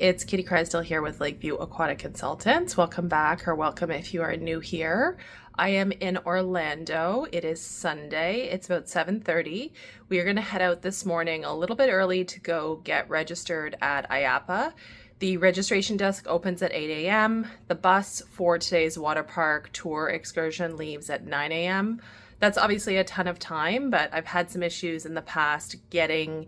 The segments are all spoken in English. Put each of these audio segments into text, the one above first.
It's Kitty Crystal here with Lakeview Aquatic Consultants. Welcome back, or welcome if you are new here. I am in Orlando. It is Sunday. It's about 7:30. We are going to head out this morning a little bit early to go get registered at IAAPA. The registration desk opens at 8 a.m. The bus for today's Waterpark tour excursion leaves at 9 a.m. That's obviously a ton of time, but I've had some issues in the past getting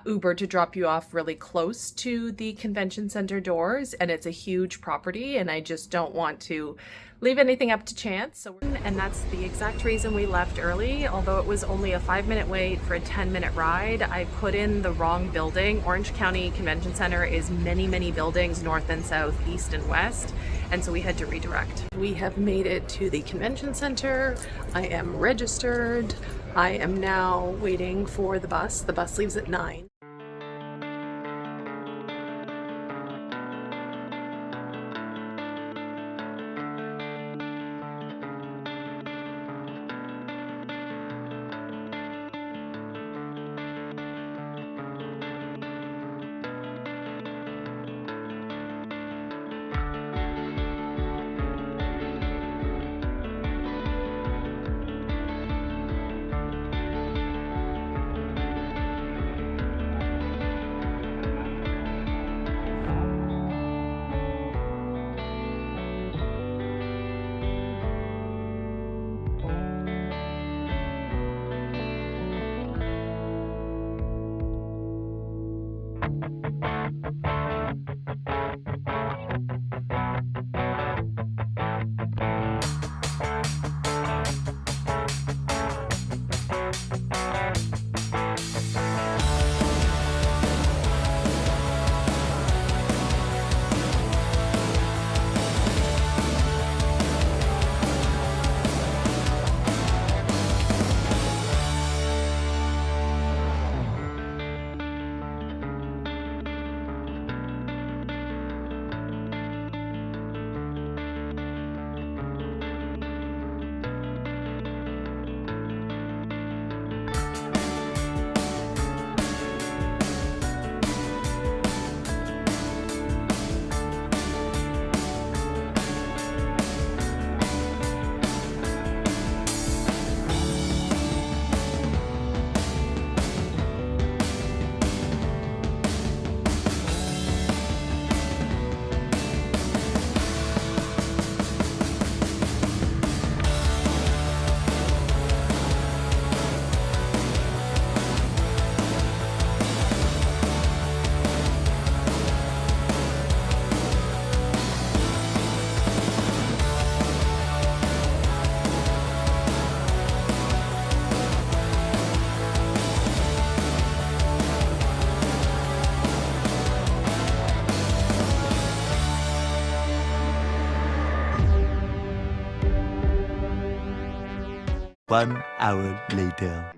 Uber to drop you off really close to the convention center doors, and it's a huge property and I just don't want to leave anything up to chance. And that's the exact reason we left early. Although it was only a 5-minute wait for a 10-minute ride, I put in the wrong building. Orange County Convention Center is many buildings, north and south, east and west, and so we had to redirect. We have made it to the convention center. I am registered. I am now waiting for the bus. The bus leaves at 9. One hour later.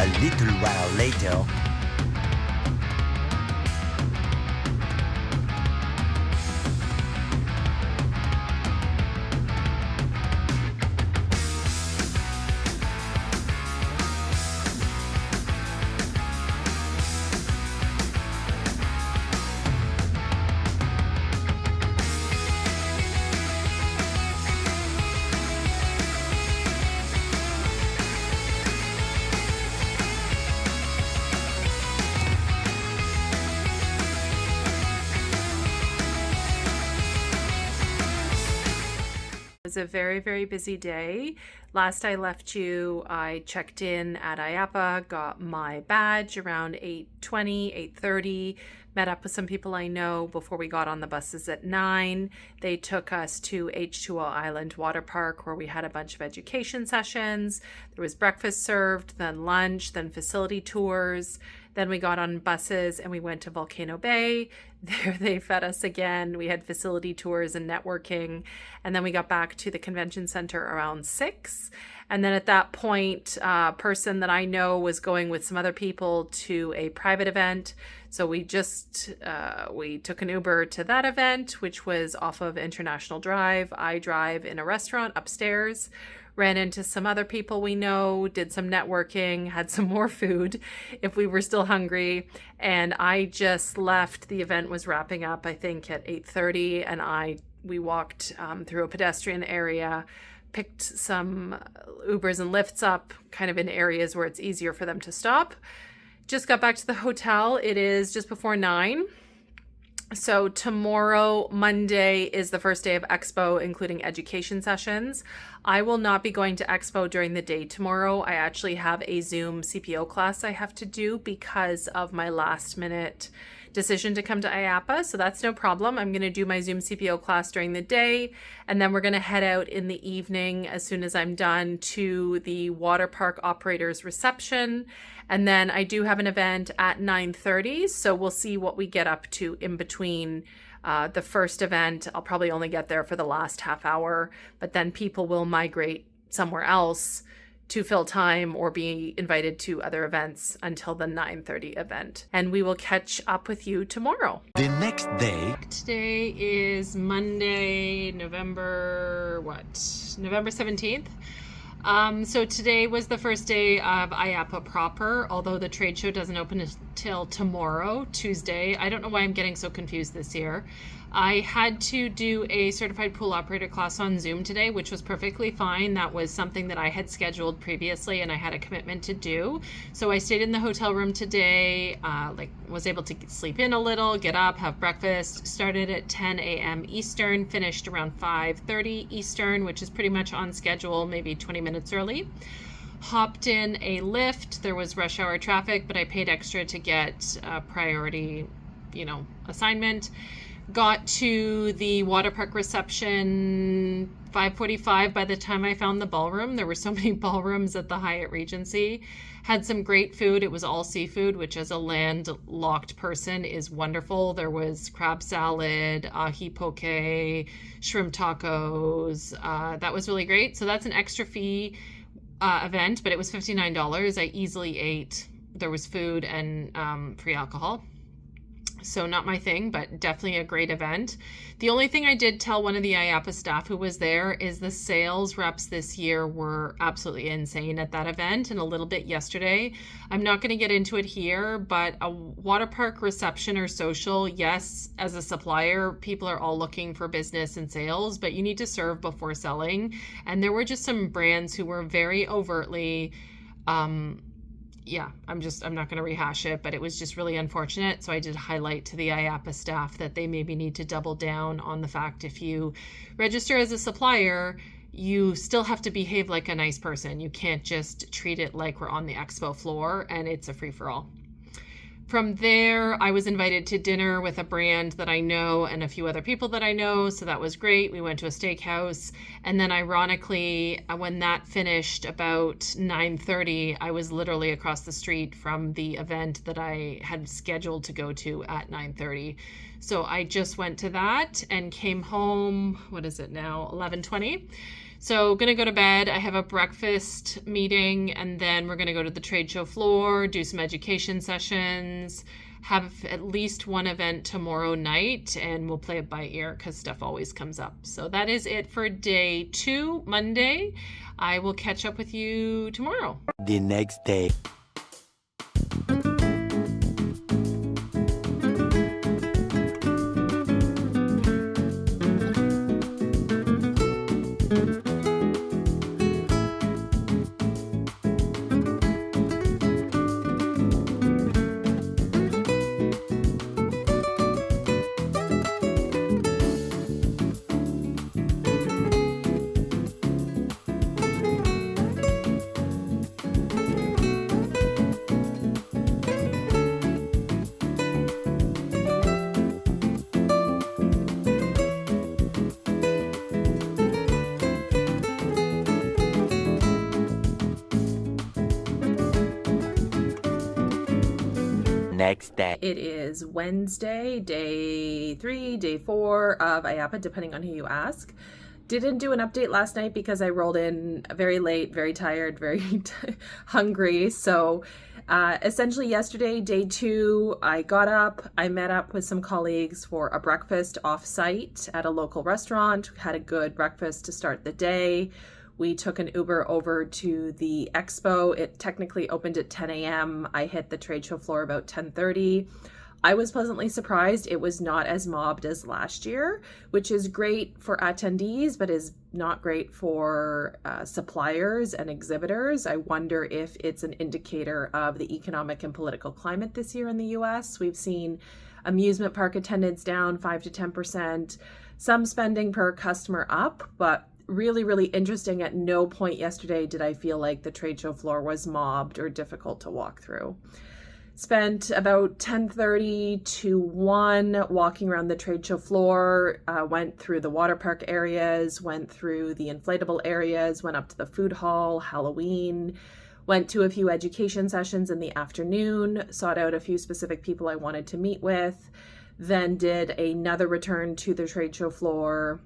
A little while later. It was a very, very busy day. Last I left you, I checked in at IAAPA, got my badge around 8:20, 8:30, met up with some people I know before we got on the buses at 9. They took us to H2O Island Waterpark, where we had a bunch of education sessions. There was breakfast served, then lunch, then facility tours. Then we got on buses and we went to Volcano Bay. There they fed us again. We had facility tours and networking. And then we got back to the convention center around 6. And then at that point, a person that I know was going with some other people to a private event. So we took an Uber to that event, which was off of International Drive. I drive in a restaurant upstairs. Ran into some other people we know, did some networking, had some more food if we were still hungry. And I just left. The event was wrapping up, I think, at 8:30. And we walked through a pedestrian area, picked some Ubers and Lyfts up kind of in areas where it's easier for them to stop. Just got back to the hotel. It is just before 9. So tomorrow, Monday, is the first day of Expo, including education sessions. I will not be going to Expo during the day tomorrow. I actually have a Zoom CPO class I have to do because of my last minute decision to come to IAAPA. So that's no problem. I'm going to do my Zoom CPO class during the day, and then we're going to head out in the evening as soon as I'm done to the Waterpark operators reception. And then I do have an event at 9:30, so we'll see what we get up to in between the first event. I'll probably only get there for the last half hour, but then people will migrate somewhere else to fill time or be invited to other events until the 9:30 event. And we will catch up with you tomorrow. The next day. Today is Monday, November 17th. So today was the first day of IAAPA proper, although the trade show doesn't open until tomorrow, Tuesday. I don't know why I'm getting so confused this year. I had to do a certified pool operator class on Zoom today, which was perfectly fine. That was something that I had scheduled previously and I had a commitment to do. So I stayed in the hotel room today, was able to sleep in a little, get up, have breakfast, started at 10 a.m. Eastern, finished around 5:30 Eastern, which is pretty much on schedule, maybe 20 minutes early. Hopped in a Lyft. There was rush hour traffic, but I paid extra to get a priority, assignment. Got to the Waterpark reception 5:45 by the time I found the ballroom. There were so many ballrooms at the Hyatt Regency. Had some great food. It was all seafood, which as a landlocked person is wonderful. There was crab salad, ahi poke, shrimp tacos. That was really great. So that's an extra fee event, but it was $59. I easily ate. There was food and free alcohol. So not my thing, but definitely a great event. The only thing I did tell one of the IAAPA staff who was there is the sales reps this year were absolutely insane at that event and a little bit yesterday. I'm not going to get into it here, but a Waterpark reception or social, yes, as a supplier, people are all looking for business and sales, but you need to serve before selling. And there were just some brands who were very overtly I'm not going to rehash it, but it was just really unfortunate. So I did highlight to the IAAPA staff that they maybe need to double down on the fact if you register as a supplier, you still have to behave like a nice person. You can't just treat it like we're on the expo floor and it's a free-for-all. From there, I was invited to dinner with a brand that I know and a few other people that I know, so that was great. We went to a steakhouse, and then ironically, when that finished about 9:30, I was literally across the street from the event that I had scheduled to go to at 9:30. So I just went to that and came home, what is it now, 11:20. So gonna go to bed. I have a breakfast meeting, and then we're gonna go to the trade show floor, do some education sessions, have at least one event tomorrow night, and we'll play it by ear because stuff always comes up. So that is it for day 2, Monday. I will catch up with you tomorrow. The next day. Next day. It is Wednesday, day 3, day 4 of IAAPA, depending on who you ask. Didn't do an update last night because I rolled in very late, very tired, very hungry. So essentially yesterday, day 2, I got up, I met up with some colleagues for a breakfast off-site at a local restaurant, had a good breakfast to start the day. We took an Uber over to the Expo. It technically opened at 10 a.m. I hit the trade show floor about 10:30. I was pleasantly surprised it was not as mobbed as last year, which is great for attendees, but is not great for suppliers and exhibitors. I wonder if it's an indicator of the economic and political climate this year in the US. We've seen amusement park attendance down 5 to 10%, some spending per customer up, but really, really interesting. At no point yesterday did I feel like the trade show floor was mobbed or difficult to walk through. Spent about 10:30 to 1 walking around the trade show floor, went through the Waterpark areas, went through the inflatable areas, went up to the food hall, Halloween, went to a few education sessions in the afternoon, sought out a few specific people I wanted to meet with, then did another return to the trade show floor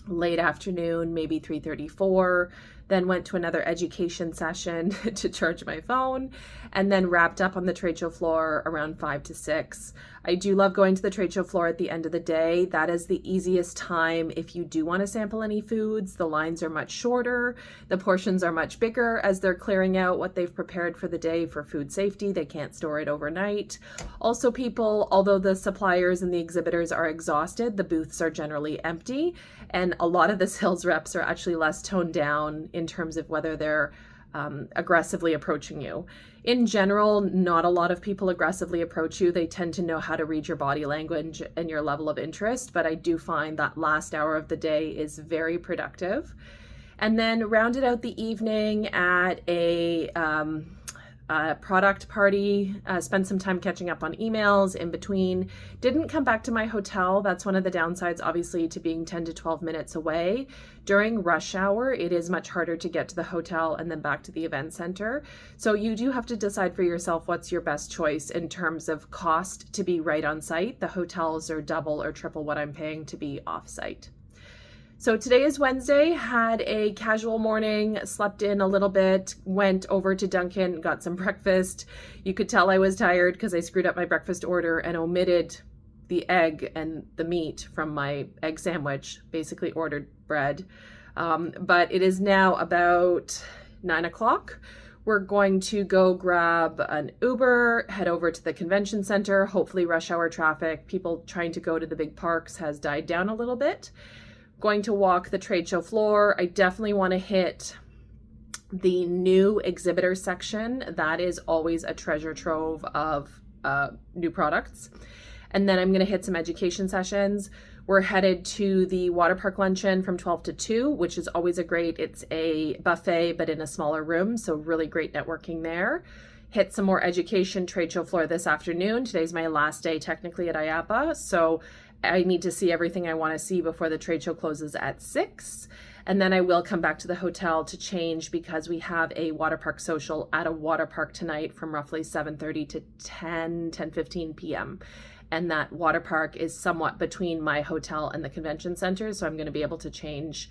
late afternoon, maybe 3:34, then went to another education session to charge my phone, and then wrapped up on the trade show floor around 5 to 6. I do love going to the trade show floor at the end of the day. That is the easiest time if you do want to sample any foods. The lines are much shorter, the portions are much bigger as they're clearing out what they've prepared for the day for food safety. They can't store it overnight. Also, people, although the suppliers and the exhibitors are exhausted, the booths are generally empty, and a lot of the sales reps are actually less toned down in terms of whether they're aggressively approaching you. In general, not a lot of people aggressively approach you. They tend to know how to read your body language and your level of interest, but I do find that last hour of the day is very productive. And then rounded out the evening at a product party, spent some time catching up on emails in between. Didn't come back to my hotel. That's one of the downsides, obviously, to being 10 to 12 minutes away. During rush hour, it is much harder to get to the hotel and then back to the event center. So you do have to decide for yourself what's your best choice in terms of cost to be right on site. The hotels are double or triple what I'm paying to be off site. So today is Wednesday, had a casual morning, slept in a little bit, went over to Dunkin', got some breakfast. You could tell I was tired because I screwed up my breakfast order and omitted the egg and the meat from my egg sandwich, basically ordered bread. But it is now about 9 o'clock. We're going to go grab an Uber, head over to the convention center. Hopefully rush hour traffic, people trying to go to the big parks has died down a little bit. Going to walk the trade show floor. I definitely want to hit the new exhibitor section. That is always a treasure trove of new products. And then I'm going to hit some education sessions. We're headed to the Waterpark luncheon from 12 to 2, which is always it's a buffet, but in a smaller room. So really great networking there. Hit some more education trade show floor this afternoon. Today's my last day technically at IAAPA. So I need to see everything I want to see before the trade show closes at 6. And then I will come back to the hotel to change because we have a Waterpark social at a Waterpark tonight from roughly 7:30 to 10:15 p.m. And that Waterpark is somewhat between my hotel and the convention center. So I'm going to be able to change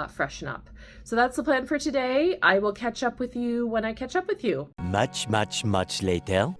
freshen up. So that's the plan for today. I will catch up with you when I catch up with you. Much later.